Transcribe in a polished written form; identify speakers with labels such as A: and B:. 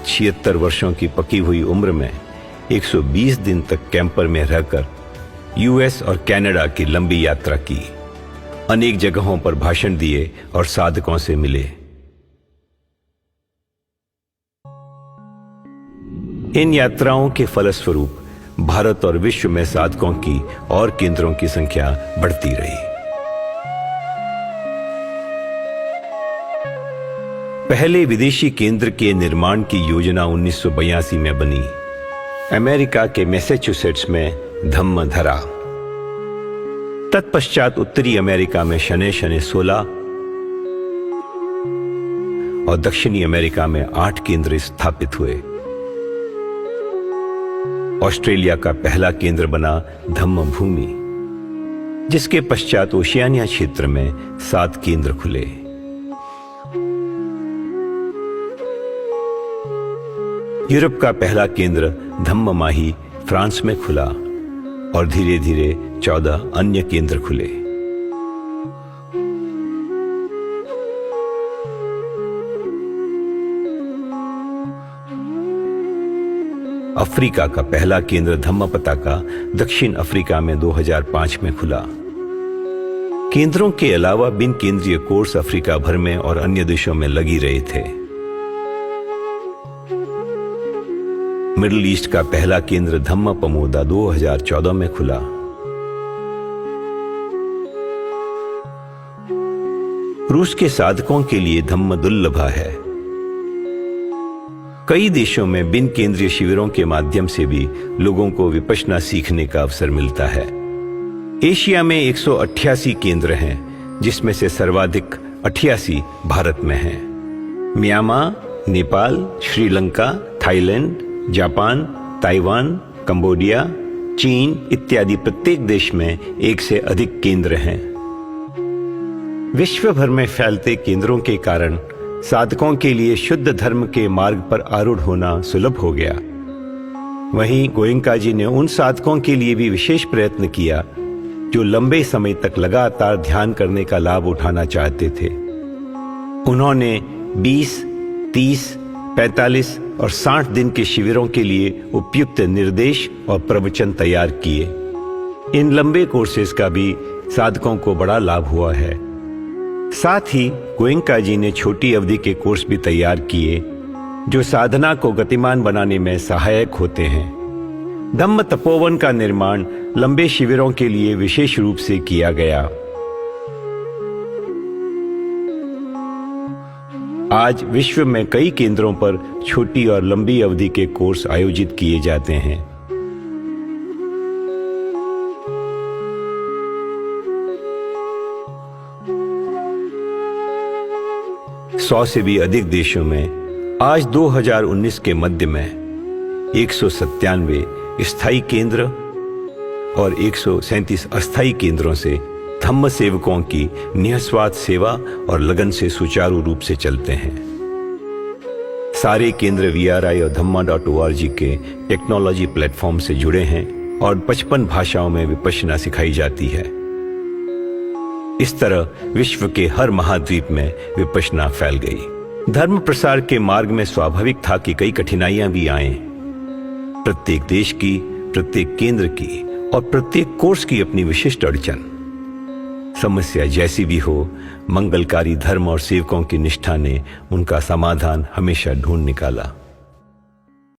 A: 76 वर्षों की पकी हुई उम्र में 120 दिन तक कैंपर में रहकर यूएस और कनाडा की लंबी यात्रा की, अनेक जगहों पर भाषण दिए और साधकों से मिले। इन यात्राओं के फलस्वरूप भारत और विश्व में साधकों की और केंद्रों की संख्या बढ़ती रही। पहले विदेशी केंद्र के निर्माण की योजना 1982 में बनी। अमेरिका के मैसेच्यूसेट्स में धम्मधरा, तत्पश्चात उत्तरी अमेरिका में शनै शनै 16 और दक्षिणी अमेरिका में 8 केंद्र स्थापित हुए। ऑस्ट्रेलिया का पहला केंद्र बना धम्म भूमि, जिसके पश्चात ओशियानिया क्षेत्र में 7 केंद्र खुले। यूरोप का पहला केंद्र धम्ममाही फ्रांस में खुला और धीरे धीरे 14 अन्य केंद्र खुले। अफ्रीका का पहला केंद्र धम्मपताका दक्षिण अफ्रीका में 2005 में खुला। केंद्रों के अलावा बिन केंद्रीय कोर्स अफ्रीका भर में और अन्य देशों में लगी रहे थे। मिडिल ईस्ट का पहला केंद्र धम्म पमोदा 2014 में खुला। रूस के साधकों के लिए धम्म दुर्लभा है। कई देशों में बिन केंद्रीय शिविरों के माध्यम से भी लोगों को विपश्यना सीखने का अवसर मिलता है। एशिया में 188 केंद्र हैं, जिसमें से सर्वाधिक 88 भारत में हैं। Myanmar, Nepal, Sri Lanka, Thailand, Japan, Taiwan, Cambodia, चीन इत्यादि प्रत्येक देश में 1 से अधिक केंद्र हैं। विश्व भर में फैलते केंद्रों के कारण साधकों के लिए शुद्ध धर्म के मार्ग पर आरूढ़ होना सुलभ हो गया। वहीं गोयंका जी ने उन साधकों के लिए भी विशेष प्रयत्न किया जो लंबे समय तक लगातार ध्यान करने का लाभ उठाना चाहते थे। उन्होंने 20, 30, 45 और 60 दिन के शिविरों के लिए उपयुक्त निर्देश और प्रवचन तैयार किए। इन लंबे कोर्सेज का भी साधकों को बड़ा लाभ हुआ है। साथ ही गोयंका जी ने छोटी अवधि के कोर्स भी तैयार किए जो साधना को गतिमान बनाने में सहायक होते हैं। धम्म तपोवन का निर्माण लंबे शिविरों के लिए विशेष रूप से किया गया। आज विश्व में कई केंद्रों पर छोटी और लंबी अवधि के कोर्स आयोजित किए जाते हैं। सौ से भी अधिक देशों में आज 2019 के मध्य में 197 स्थायी केंद्र और 137 अस्थायी केंद्रों से धम्म सेवकों की निःस्वार्थ सेवा और लगन से सुचारू रूप से चलते हैं। सारे केंद्र VRI और dhamma.org के टेक्नोलॉजी प्लेटफॉर्म से जुड़े हैं और 55 भाषाओं में विपश्यना सिखाई जाती है। इस तरह विश्व के हर महाद्वीप में विपश्यना फैल गई। धर्म प्रसार के मार्ग में स्वाभाविक था कि कई कठिनाइयां भी आएं। प्रत्येक देश की, प्रत्येक केंद्र की और प्रत्येक कोर्स की अपनी विशिष्ट अड़चन। समस्या जैसी भी हो, मंगलकारी धर्म और सेवकों की निष्ठा ने उनका समाधान हमेशा ढूंढ निकाला।